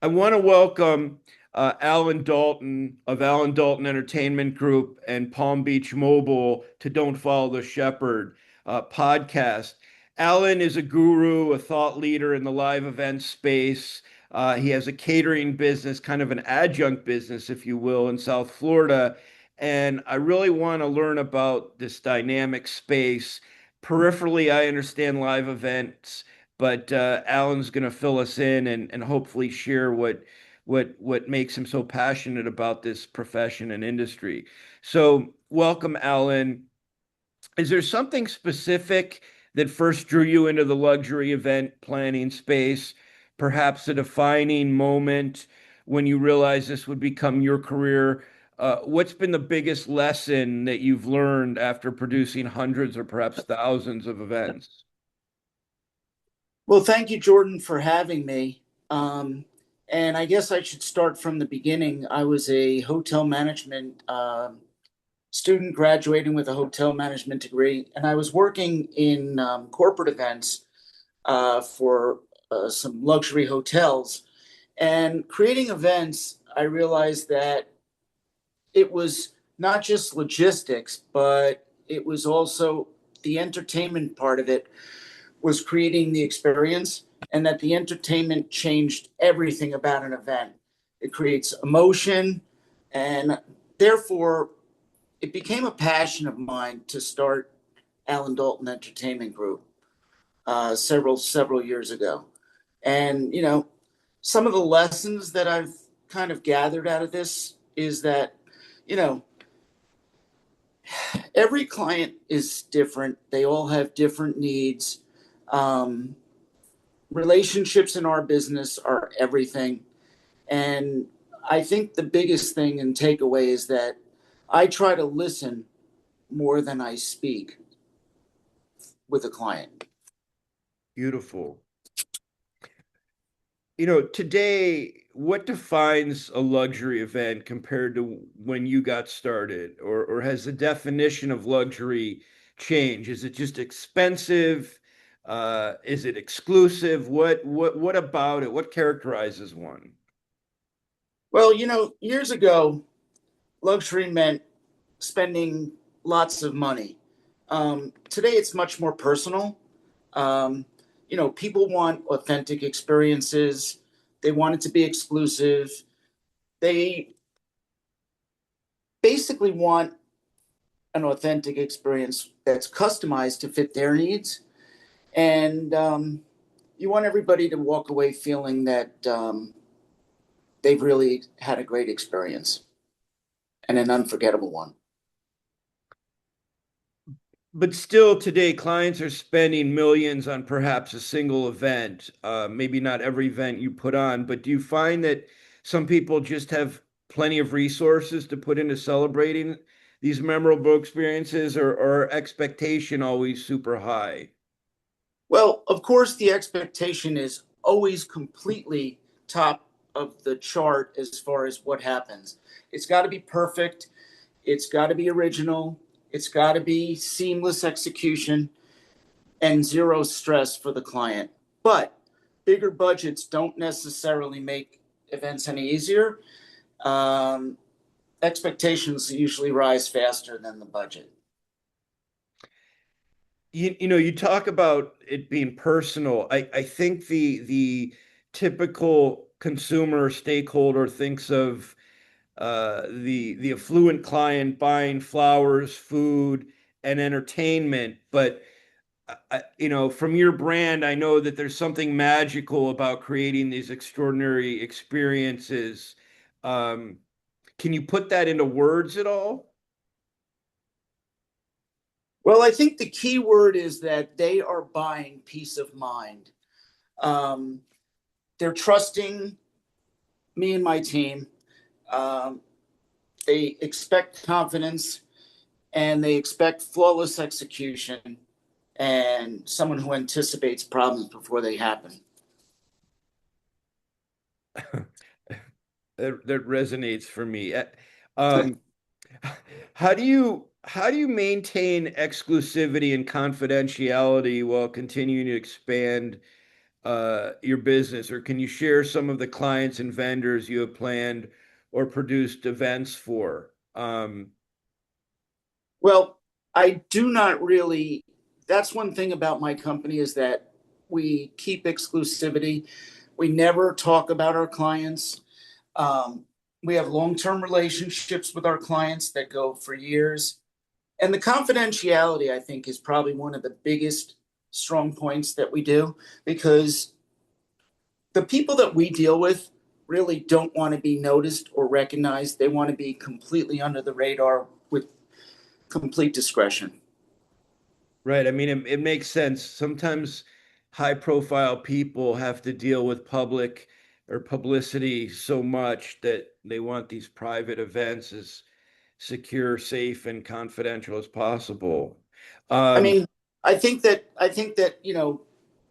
I want to welcome Alan Dalton of Alan Dalton Entertainment Group and Palm Beach Mobile to Don't Follow the Shepherd podcast. Alan is a guru, a thought leader in the live event space. He has a catering business, kind of an adjunct business, if you will, in South Florida. And I really want to learn about this dynamic space. Peripherally, I understand live events, but Alan's going to fill us in and hopefully share what makes him so passionate about this profession and industry. So, welcome, Alan. Is there something specific that first drew you into the luxury event planning space? Perhaps a defining moment when you realized this would become your career? What's been the biggest lesson that you've learned after producing hundreds or perhaps thousands of events? Well, thank you, Jordan, for having me. And I guess I should start from the beginning. I was a hotel management student graduating with a hotel management degree, and I was working in corporate events for some luxury hotels. And creating events, I realized that it was not just logistics, but it was also the entertainment part of it was creating the experience, and that the entertainment changed everything about an event. It creates emotion, and therefore it became a passion of mine to start Alan Dalton Entertainment Group several years ago. And some of the lessons that I've kind of gathered out of this is that you know every client is different. They all have different needs. Um, Relationships in our business are everything. And I think the biggest thing and takeaway is that I try to listen more than I speak with a client. Beautiful. Today, what defines a luxury event compared to when you got started? Or has the definition of luxury changed? Is it just expensive? Is it exclusive? What about it? What characterizes one? Well, years ago, luxury meant spending lots of money. Today, it's much more personal. Um, People want authentic experiences. They want it to be exclusive. They basically want an authentic experience that's customized to fit their needs. And you want everybody to walk away feeling that they've really had a great experience and an unforgettable one. But still, today, clients are spending millions on perhaps a single event. Maybe not every event you put on, but do you find that some people just have plenty of resources to put into celebrating these memorable experiences, or expectation always super high? Well, of course, the expectation is always completely top of the chart as far as what happens. It's got to be perfect. It's got to be original. It's got to be seamless execution and zero stress for the client. But bigger budgets don't necessarily make events any easier. Um, Expectations usually rise faster than the budget. You talk about it being personal. I think the typical consumer stakeholder thinks of the affluent client buying flowers, food, and entertainment. But from your brand, I know that there's something magical about creating these extraordinary experiences. Um, can you put that into words at all? Well, I think the key word is that they are buying peace of mind. Um, they're trusting me and my team. Um, they expect confidence and they expect flawless execution and someone who anticipates problems before they happen. That resonates for me. Um, how do you maintain exclusivity and confidentiality while continuing to expand your business, or can you share some of the clients and vendors you have planned or produced events for? Well, I do not really. That's one thing about my company is that we keep exclusivity. We never talk about our clients. Um, we have long-term relationships with our clients that go for years. And the confidentiality, I think, is probably one of the biggest strong points that we do because the people that we deal with really don't want to be noticed or recognized. They want to be completely under the radar with complete discretion. Right. I mean, it makes sense. Sometimes high profile people have to deal with public or publicity so much that they want these private events as secure, safe, and confidential as possible. I Um, mean, I think that,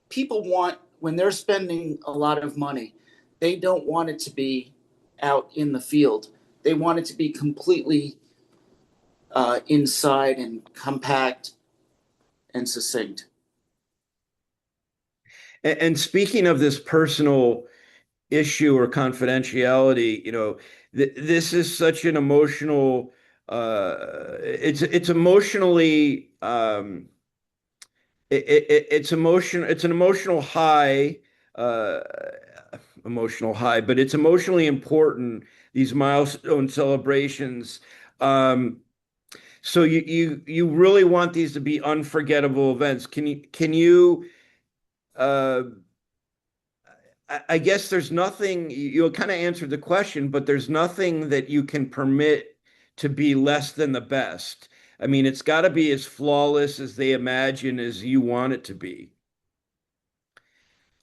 people want when they're spending a lot of money, they don't want it to be out in the field. They want it to be completely inside and compact and succinct. and speaking of this personal issue or confidentiality, this is such an emotional, it's emotionally, it's an uh, emotional high, but it's emotionally important, these milestone celebrations. Um, so you really want these to be unforgettable events. Can you uh I guess there's nothing, you kind of answered the question, but there's nothing that you can permit to be less than the best. I mean, it's got to be as flawless as they imagine as you want it to be.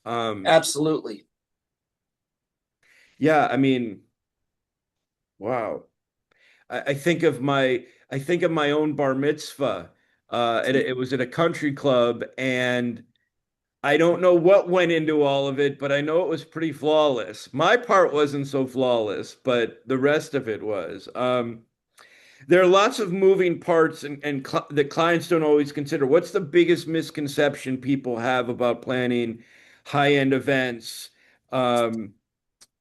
Um, Absolutely. yeah, I mean, wow. I think of my own bar mitzvah. It was at a country club, and I don't know what went into all of it, but I know it was pretty flawless. My part wasn't so flawless, but the rest of it was. There are lots of moving parts and cl that clients don't always consider. What's the biggest misconception people have about planning high-end events? Um,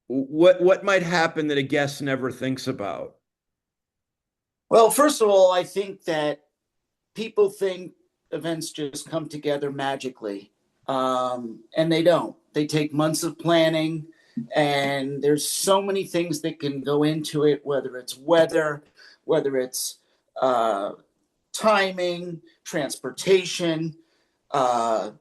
what might happen that a guest never thinks about? Well, first of all, I think that people think events just come together magically, and they don't. They take months of planning, and there's so many things that can go into it, whether it's weather, whether it's uh, timing, transportation. Uh,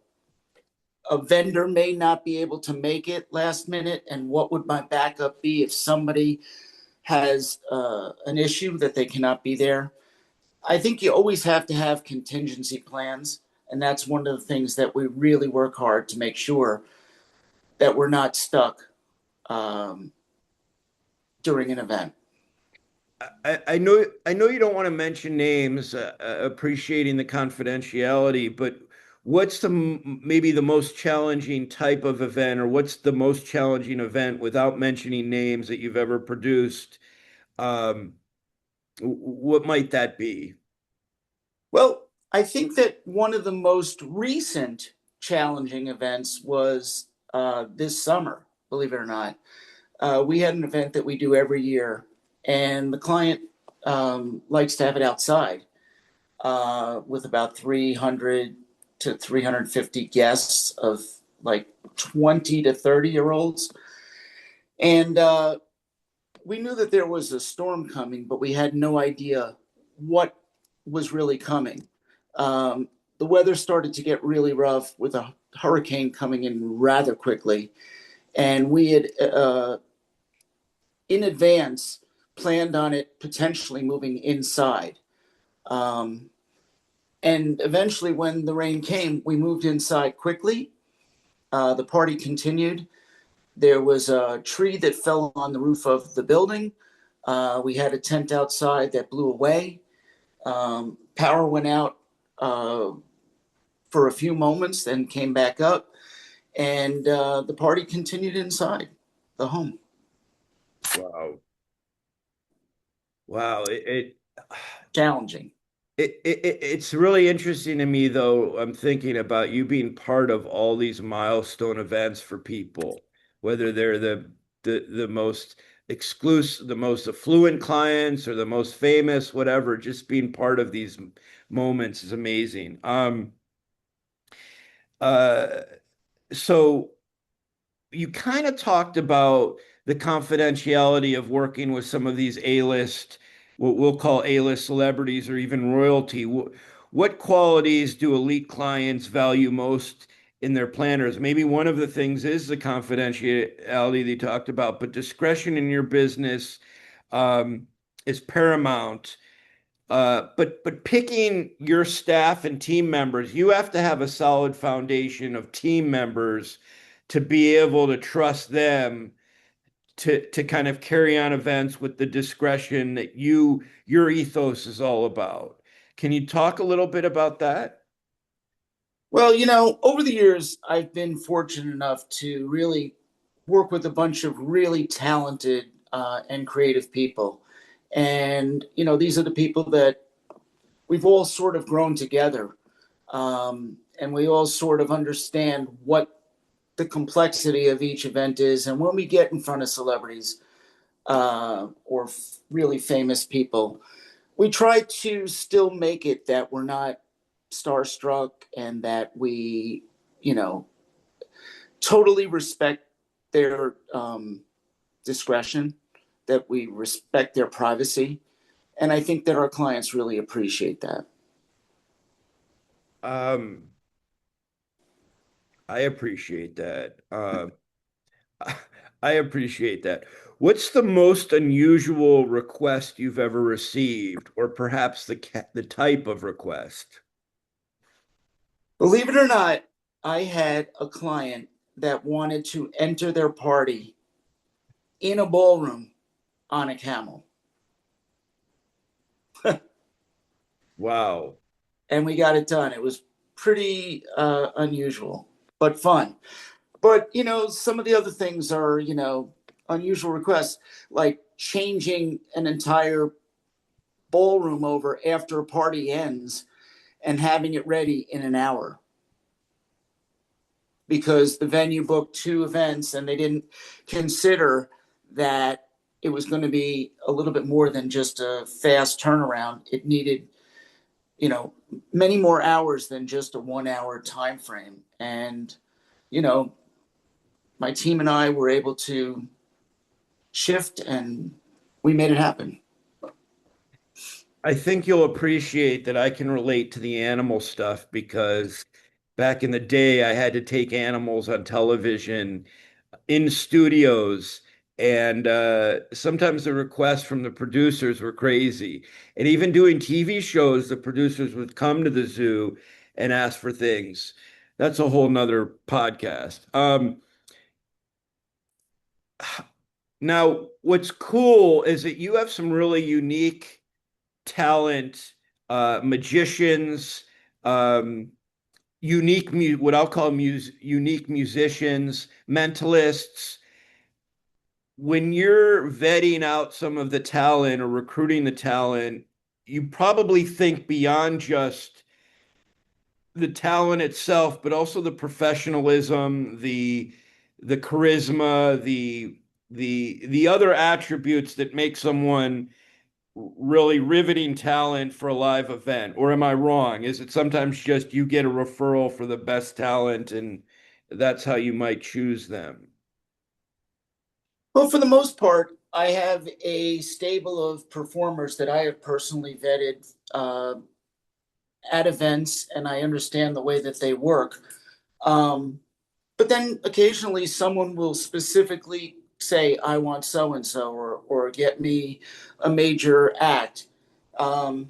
a vendor may not be able to make it last minute, and what would my backup be if somebody has an issue that they cannot be there? I think you always have to have contingency plans, and that's one of the things that we really work hard to make sure that we're not stuck um, during an event. I know you don't want to mention names, appreciating the confidentiality, but what's maybe the most challenging type of event, or what's the most challenging event without mentioning names that you've ever produced? Um, what might that be? Well, I think that one of the most recent challenging events was this summer, believe it or not. We had an event that we do every year, and the client likes to have it outside with about 300 to 350 guests of like 20 to 30-year olds. And we knew that there was a storm coming, but we had no idea what was really coming. Um, the weather started to get really rough with a hurricane coming in rather quickly. And we had, in advance, planned on it potentially moving inside. Um, and eventually, when the rain came, we moved inside quickly. The party continued. There was a tree that fell on the roof of the building. We had a tent outside that blew away. Power went out for a few moments, then came back up, and the party continued inside the home. Wow. Wow. Challenging. It's really interesting to me, though. I'm thinking about you being part of all these milestone events for people, whether they're the most exclusive, the most affluent clients, or the most famous, whatever. Just being part of these moments is amazing. Uh, so you kind of talked about the confidentiality of working with some of these A-list, what we'll call A-list celebrities or even royalty. What qualities do elite clients value most in their planners? Maybe one of the things is the confidentiality they talked about, but discretion in your business um, is paramount. But picking your staff and team members, you have to have a solid foundation of team members to be able to trust them to kind of carry on events with the discretion that your ethos is all about. Can you talk a little bit about that? Well, over the years, I've been fortunate enough to really work with a bunch of really talented and creative people. And, these are the people that we've all sort of grown together. And we all sort of understand what the complexity of each event is. And when we get in front of celebrities or really famous people, we try to still make it that we're not starstruck and that we, you know, totally respect their discretion, that we respect their privacy. And I think that our clients really appreciate that. Um, I appreciate that. I appreciate that. What's the most unusual request you've ever received, or perhaps the type of request? Believe it or not, I had a client that wanted to enter their party in a ballroom on a camel. Wow. And we got it done. It was pretty unusual, but fun. But, some of the other things are, unusual requests, like changing an entire ballroom over after a party ends and having it ready in an hour because the venue booked two events and they didn't consider that it was going to be a little bit more than just a fast turnaround. It needed, you know, many more hours than just a 1 hour time frame. And, you know, my team and I were able to shift and we made it happen. I think you'll appreciate that I can relate to the animal stuff because back in the day, I had to take animals on television in studios. And sometimes the requests from the producers were crazy. And even doing TV shows, the producers would come to the zoo and ask for things. That's a whole nother podcast. Now, what's cool is that you have some really unique talent, magicians, um, what I'll call unique musicians, mentalists. When you're vetting out some of the talent or recruiting the talent, you probably think beyond just the talent itself, but also the professionalism, the charisma, the other attributes that make someone really riveting talent for a live event. Or am I wrong? Is it sometimes just you get a referral for the best talent and that's how you might choose them? Well, for the most part, I have a stable of performers that I have personally vetted at events and I understand the way that they work. Um, but then occasionally someone will specifically say, I want so and so, or get me a major act. Um,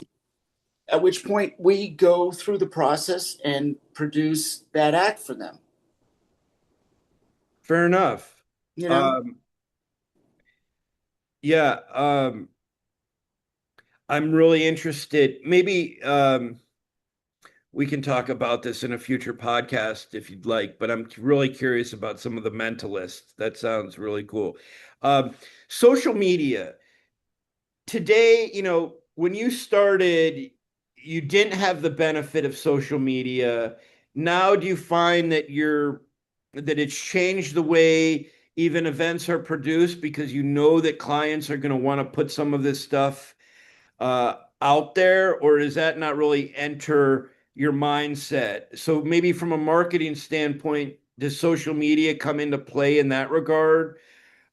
at which point we go through the process and produce that act for them. Fair enough. You know, Um, yeah, I'm really interested. Maybe we can talk about this in a future podcast if you'd like, but I'm really curious about some of the mentalists. That sounds really cool. Um, Social media. Today, when you started, you didn't have the benefit of social media. Now, do you find that it's changed the way even events are produced because you know that clients are going to want to put some of this stuff out there, or does that not really enter your mindset? So maybe from a marketing standpoint, does social media come into play in that regard?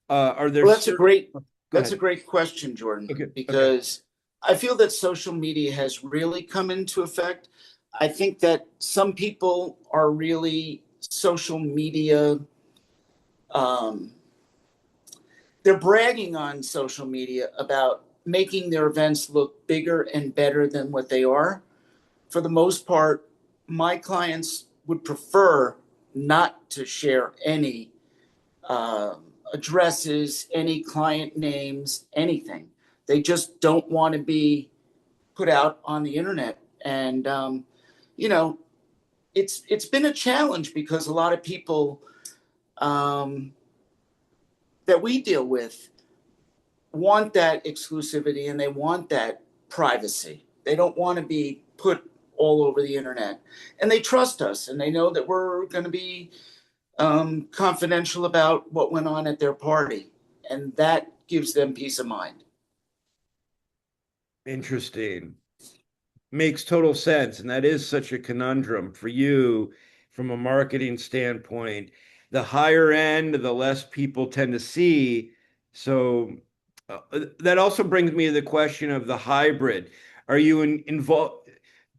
Are there Well, certain? Go that's a ahead. great question, Jordan, Okay. Okay. because I feel that social media has really come into effect. I think that some people are really social media, um, they're bragging on social media about making their events look bigger and better than what they are. For the most part, my clients would prefer not to share any addresses, any client names, anything. They just don't want to be put out on the internet. And you know, it's been a challenge because a lot of people um, that we deal with want that exclusivity and they want that privacy. They don't want to be put all over the internet, and they trust us, and they know that we're going to be confidential about what went on at their party, and that gives them peace of mind. Interesting. Makes total sense. And that is such a conundrum for you from a marketing standpoint. The higher end, the less people tend to see. So that also brings me to the question of the hybrid. Are you involved?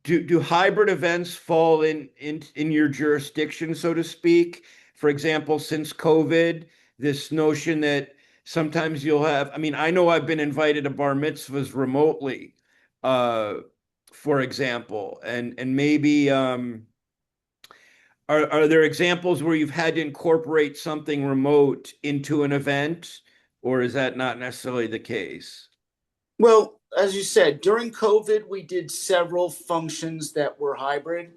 Do hybrid events fall in your jurisdiction, so to speak? For example, since COVID, this notion that sometimes you'll have, I mean, I know I've been invited to bar mitzvahs remotely. Uh, for example, and maybe are there examples where you've had to incorporate something remote into an event, or is that not necessarily the case? Well, as you said, during COVID, we did several functions that were hybrid.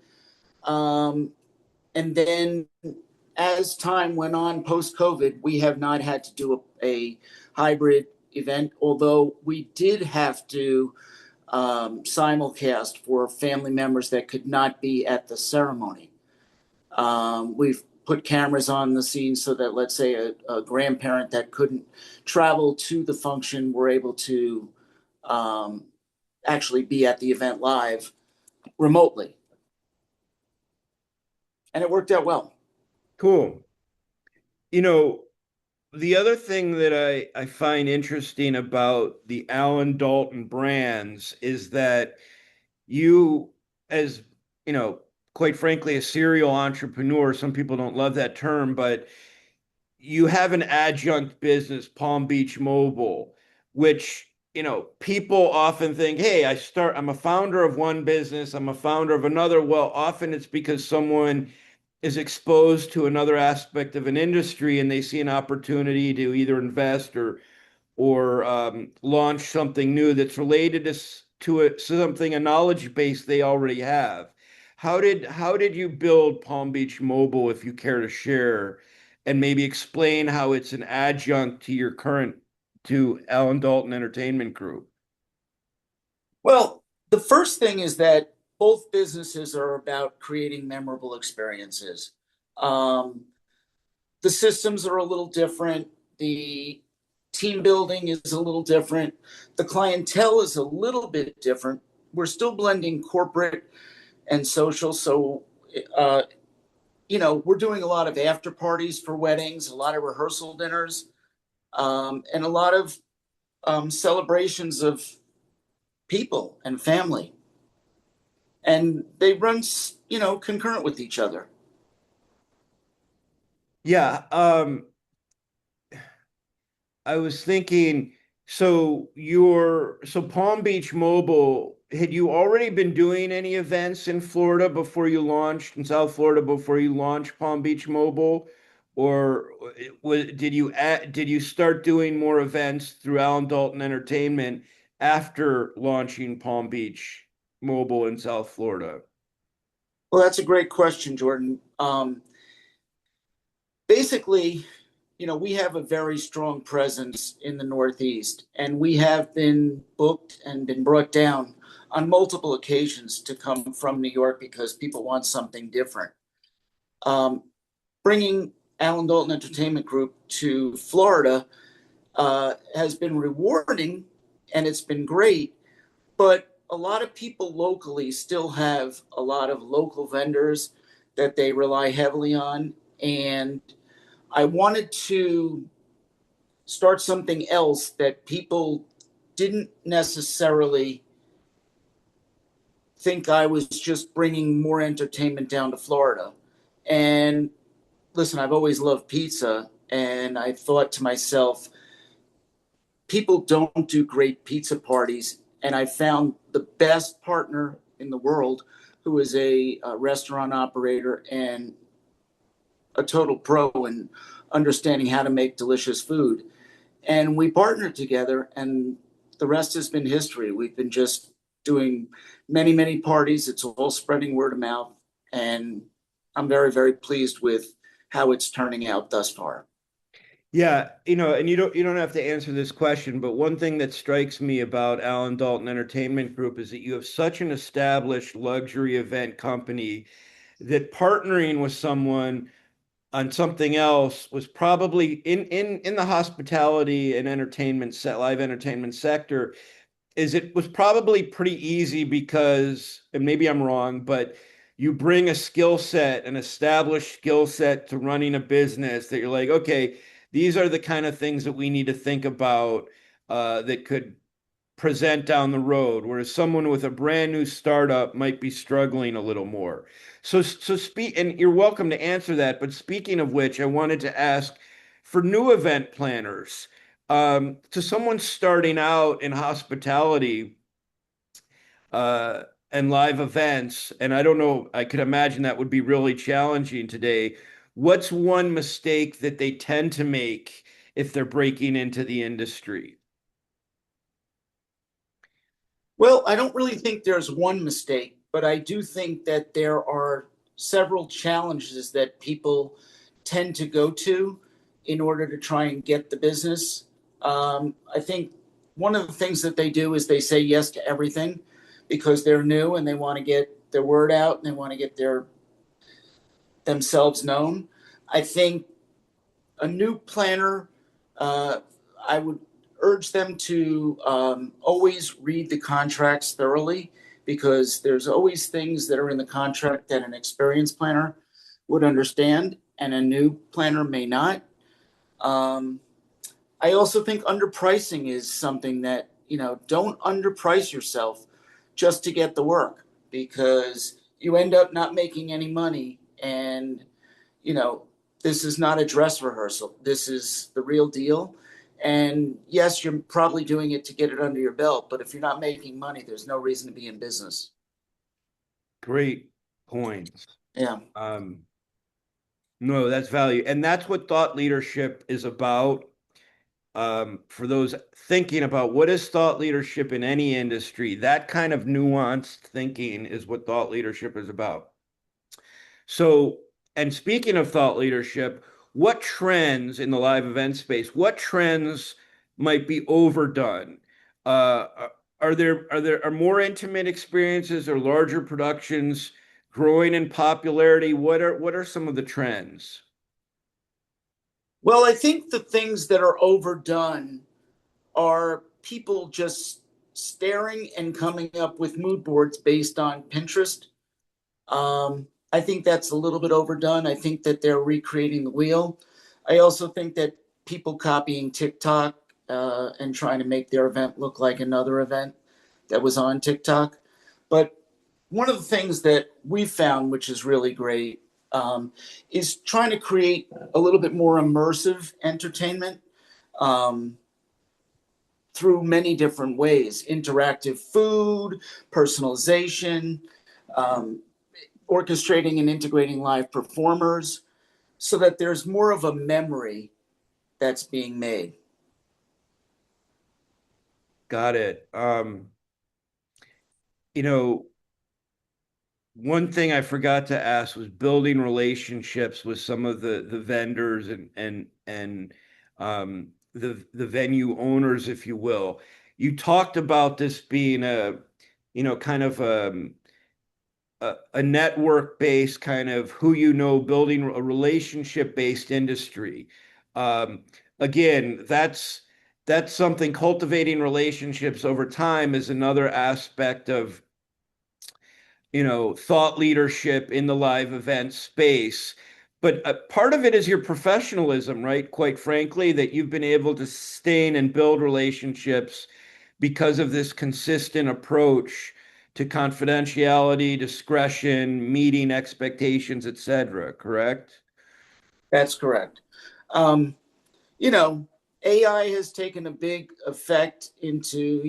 Um, and then as time went on post COVID, we have not had to do a hybrid event, although we did have to simulcast for family members that could not be at the ceremony. We've put cameras on the scene so that, let's say, a grandparent that couldn't travel to the function were able to um, actually be at the event live remotely, and it worked out well. Cool. You know, the other thing that I find interesting about the Allen Dalton brands is that you, as you know, quite frankly, a serial entrepreneur, some people don't love that term, but you have an adjunct business, Palm Beach Mobile, which, people often think, hey, I'm a founder of one business, I'm a founder of another. Well, often it's because someone is exposed to another aspect of an industry and they see an opportunity to either invest or launch something new that's related to something, a knowledge base they already have. How did you build Palm Beach Mobile, if you care to share, and maybe explain how it's an adjunct to your current to Alan Dalton Entertainment Group? Well, the first thing is that both businesses are about creating memorable experiences. Um, the systems are a little different. The team building is a little different. The clientele is a little bit different. We're still blending corporate and social. So, uh, we're doing a lot of after parties for weddings, a lot of rehearsal dinners, and a lot of celebrations of people and family. And they run, concurrent with each other. Yeah, I was thinking, so Palm Beach Mobile, had you already been doing any events in Florida before you launched in South Florida before you launched Palm Beach Mobile? Or did you start doing more events through Alan Dalton Entertainment after launching Palm Beach Mobile in South Florida? Well, that's a great question, Jordan. Basically, we have a very strong presence in the Northeast, and we have been booked and been brought down on multiple occasions to come from New York because people want something different. Um, Bringing Allen Dalton Entertainment Group to Florida has been rewarding and it's been great, but a lot of people locally still have a lot of local vendors that they rely heavily on. And I wanted to start something else that people didn't necessarily think I was just bringing more entertainment down to Florida. And listen, I've always loved pizza. And I thought to myself, people don't do great pizza parties. And I found the best partner in the world who is a restaurant operator and a total pro in understanding how to make delicious food. And we partnered together, and the rest has been history. We've been just doing many, many parties. It's all spreading word of mouth. And I'm very, very pleased with how it's turning out thus far. Yeah, and you don't have to answer this question, but one thing that strikes me about Allen Dalton Entertainment Group is that you have such an established luxury event company that partnering with someone on something else was probably in the hospitality and live entertainment sector, is it was probably pretty easy because, and maybe I'm wrong, but you bring a skill set, an established skill set to running a business that you're like, okay, these are the kind of things that we need to think about that could present down the road, whereas someone with a brand new startup might be struggling a little more. And you're welcome to answer that. But speaking of which, I wanted to ask for new event planners, to someone starting out in hospitality uh, and live events, and I don't know, I could imagine that would be really challenging today. What's one mistake that they tend to make if they're breaking into the industry? Well, I don't really think there's one mistake, but I do think that there are several challenges that people tend to go to in order to try and get the business. I think one of the things that they do is they say yes to everything because they're new and they want to get their word out and they want to get themselves known. I think a new planner, uh, I would urge them to always read the contracts thoroughly because there's always things that are in the contract that an experienced planner would understand and a new planner may not. Um, I also think underpricing is something that, don't underprice yourself just to get the work because you end up not making any money. And, you know, this is not a dress rehearsal. This is the real deal. And yes, you're probably doing it to get it under your belt, but if you're not making money, there's no reason to be in business. Great points. Yeah. Um, no, that's value. And that's what thought leadership is about. For those thinking about what is thought leadership in any industry, that kind of nuanced thinking is what thought leadership is about. So, and speaking of thought leadership, what trends in the live event space, what trends might be overdone? Are more intimate experiences or larger productions growing in popularity? What are some of the trends? Well, I think the things that are overdone are people just staring and coming up with mood boards based on Pinterest. I think that's a little bit overdone. I think that they're recreating the wheel. I also think that people copying TikTok and trying to make their event look like another event that was on TikTok. But one of the things that we found, which is really great, is trying to create a little bit more immersive entertainment. Um, through many different ways: interactive food, personalization, um, orchestrating and integrating live performers so that there's more of a memory that's being made. Got it. You know, one thing I forgot to ask was building relationships with some of the vendors and the venue owners, if you will. You talked about this being kind of a network based kind of who you know, building a relationship based industry. Um, Again, that's something. Cultivating relationships over time is another aspect of thought leadership in the live event space. But part of it is your professionalism, right? Quite frankly, that you've been able to sustain and build relationships because of this consistent approach to confidentiality, discretion, meeting expectations, etc. Correct? That's correct. Um, you know, AI has taken a big effect into,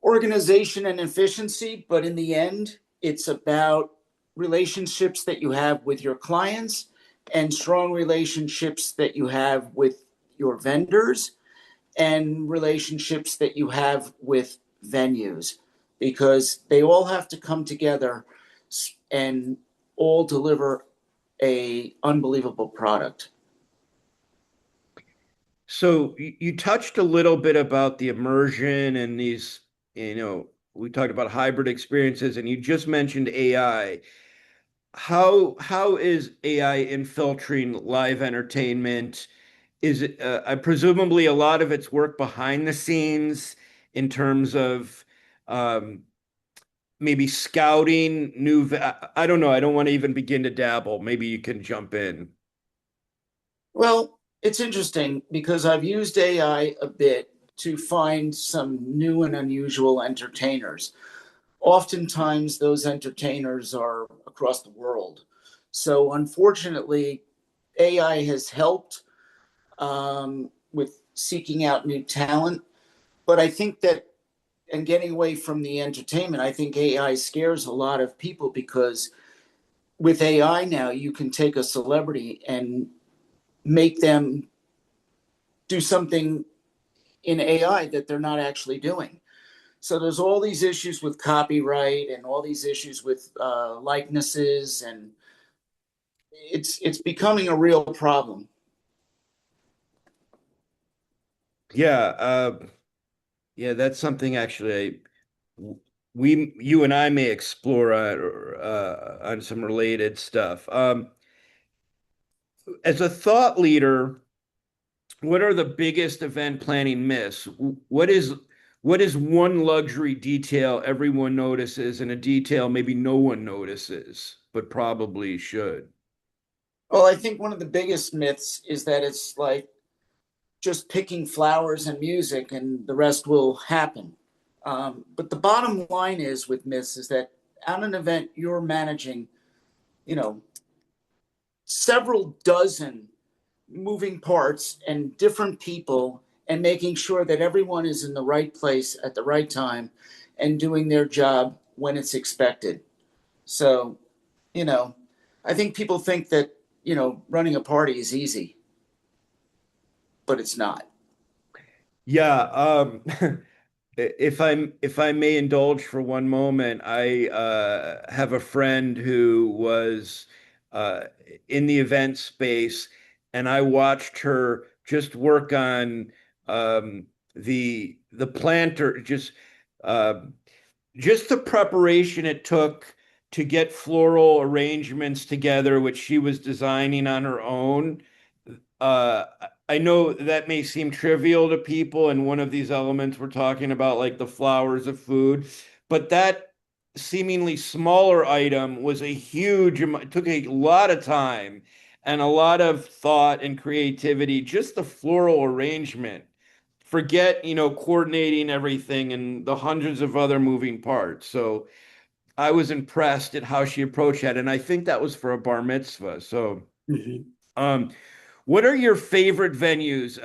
organization and efficiency, but in the end, it's about relationships that you have with your clients and strong relationships that you have with your vendors and relationships that you have with venues because they all have to come together and all deliver a unbelievable product. So you touched a little bit about the immersion and these, we talked about hybrid experiences, and you just mentioned AI. How is AI infiltrating live entertainment? Is it presumably a lot of its work behind the scenes in terms of um, maybe scouting I don't know. I don't want to even begin to dabble. Maybe you can jump in. Well, it's interesting because I've used AI a bit to find some new and unusual entertainers. Oftentimes, those entertainers are across the world. So, unfortunately, AI has helped with seeking out new talent. But I think that, and getting away from the entertainment, I think AI scares a lot of people because with AI now, you can take a celebrity and make them do something in AI that they're not actually doing. So there's all these issues with copyright and all these issues with likenesses, and it's becoming a real problem. Yeah, yeah, that's something actually you and I may explore on some related stuff. As a thought leader, what are the biggest event planning myths? What is one luxury detail everyone notices and a detail maybe no one notices, but probably should? Well, I think one of the biggest myths is that it's like just picking flowers and music and the rest will happen. But the bottom line is with myths is that at an event you're managing, you know, several dozen moving parts and different people and making sure that everyone is in the right place at the right time and doing their job when it's expected. So, you know, I think people think that, running a party is easy, but it's not. Yeah, if I may indulge for one moment, I have a friend who was uh, in the event space, and I watched her just work on the planter, uh, just the preparation it took to get floral arrangements together, which she was designing on her own. Uh, I know that may seem trivial to people, and one of these elements we're talking about, like the flowers of food, but that seemingly smaller item was a huge amount, it took a lot of time and a lot of thought and creativity, just the floral arrangement. Forget, coordinating everything and the hundreds of other moving parts. So I was impressed at how she approached that, and I think that was for a bar mitzvah. So, Mhm. um, what are your favorite venues?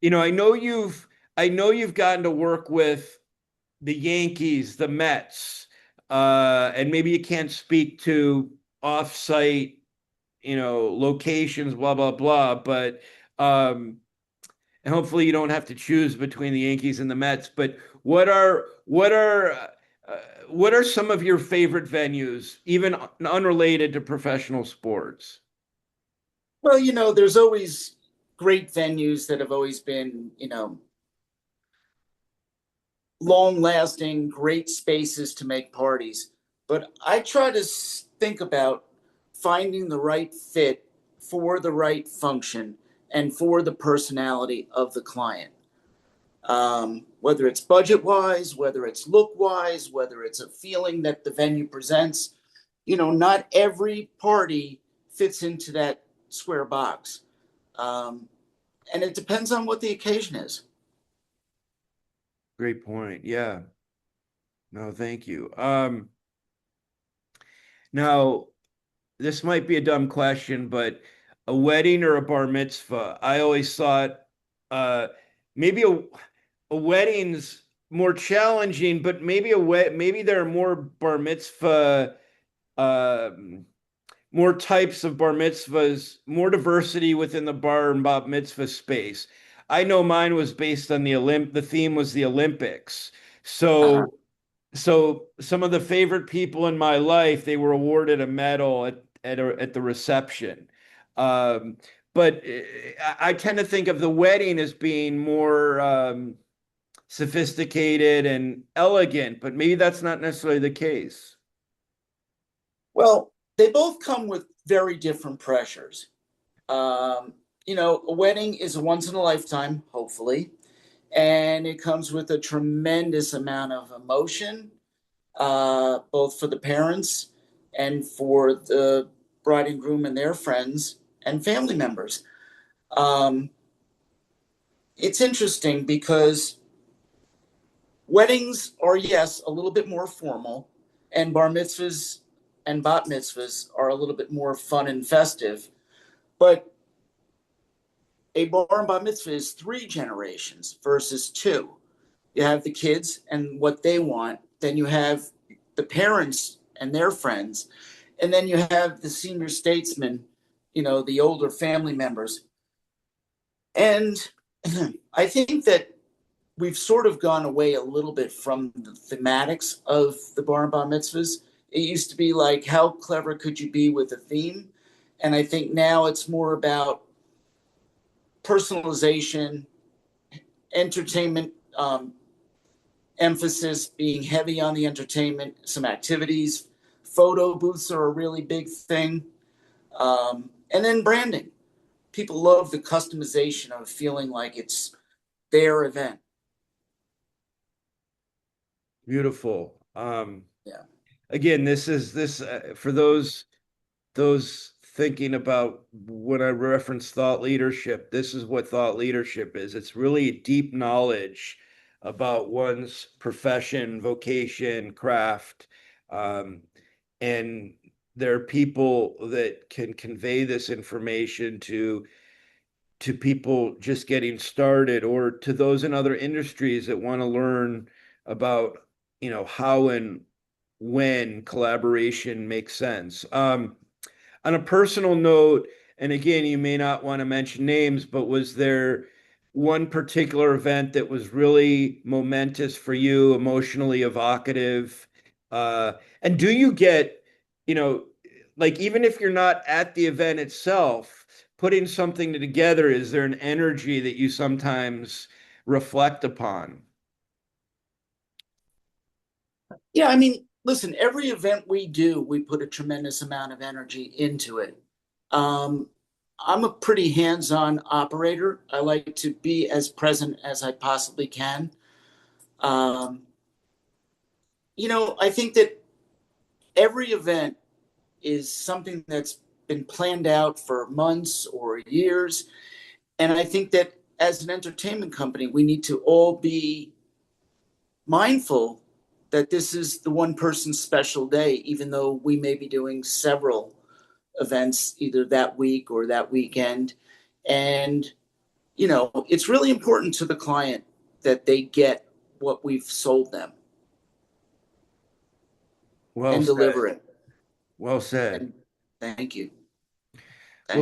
You know, I know you've I know you've gotten to work with the Yankees, the Mets, and maybe you can't speak to off-site, locations, blah blah blah, but um, and hopefully you don't have to choose between the Yankees and the Mets. But what are some of your favorite venues, even unrelated to professional sports? Well, there's always great venues that have always been, long lasting, great spaces to make parties. But I try to think about finding the right fit for the right function and for the personality of the client. Whether it's budget wise, whether it's look wise, whether it's a feeling that the venue presents, not every party fits into that square box. Um, and it depends on what the occasion is. Great point. Yeah. No, thank you. Now this might be a dumb question, but a wedding or a bar mitzvah? I always thought uh maybe a wedding's more challenging, but maybe there are more bar mitzvah um more types of bar mitzvahs, more diversity within the bar and bat mitzvah space. I know mine was based on the theme was the Olympics. Uh-huh. So some of the favorite people in my life, they were awarded a medal at the reception. Um, but I tend to think of the wedding as being more sophisticated and elegant, but maybe that's not necessarily the case. Well, they both come with very different pressures. Um, a wedding is a once in a lifetime, hopefully, and it comes with a tremendous amount of emotion, both for the parents and for the bride and groom and their friends and family members. Um, it's interesting because weddings are, yes, a little bit more formal, and bar mitzvahs and bat mitzvahs are a little bit more fun and festive. But a bar and bat mitzvah is three generations versus two. You have the kids and what they want, then you have the parents and their friends, and then you have the senior statesmen, the older family members. And I think that we've sort of gone away a little bit from the thematics of the bar and bar mitzvahs. It used to be like, how clever could you be with a theme? And I think now it's more about personalization, entertainment, emphasis being heavy on the entertainment, some activities. Photo booths are a really big thing. And then branding. People love the customization of feeling like it's their event. Beautiful. Yeah. Again, this is this for those thinking about when I reference thought leadership, this is what thought leadership is. It's really deep knowledge about one's profession, vocation, craft. Um, and there are people that can convey this information to people just getting started or to those in other industries that want to learn about, how and when collaboration makes sense. On a personal note, and again, you may not want to mention names, but was there one particular event that was really momentous for you, emotionally evocative? Uh, and do you get, you know, like even if you're not at the event itself, putting something together, is there an energy that you sometimes reflect upon? Yeah, I mean, listen, every event we do, we put a tremendous amount of energy into it. Um, I'm a pretty hands-on operator. I like to be as present as I possibly can. Um, I think that every event is something that's been planned out for months or years. And I think that as an entertainment company, we need to all be mindful that this is the one person's special day, even though we may be doing several events either that week or that weekend. And, it's really important to the client that they get what we've sold them Well and said. deliver it. Well said. And thank you. Well,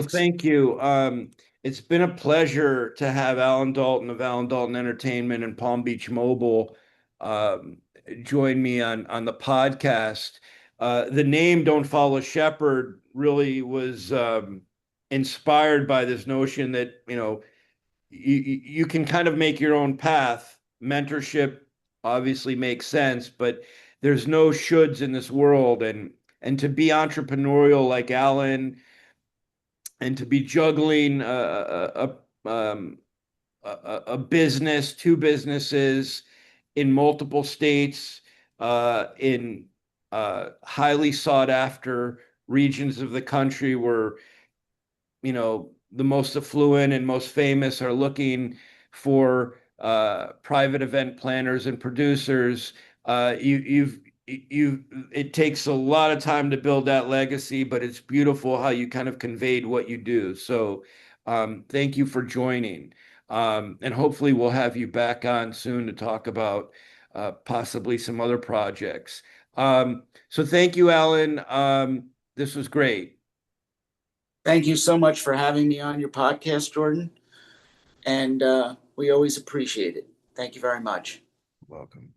Thanks. thank you. It's been a pleasure to have Alan Dalton of Alan Dalton Entertainment and Palm Beach Mobile um, join me on the podcast. The name "Don't Follow Shepherd" really was inspired by this notion that you can kind of make your own path, mentorship, obviously makes sense, but there's no shoulds in this world. And to be entrepreneurial like Alan and to be juggling a business, two businesses in multiple states, in highly sought after regions of the country where the most affluent and most famous are looking for private event planners and producers. It takes a lot of time to build that legacy, but it's beautiful how you kind of conveyed what you do. So thank you for joining. And hopefully we'll have you back on soon to talk about possibly some other projects. So thank you, Alan. This was great. Thank you so much for having me on your podcast, Jordan. And we always appreciate it. Thank you very much. Welcome.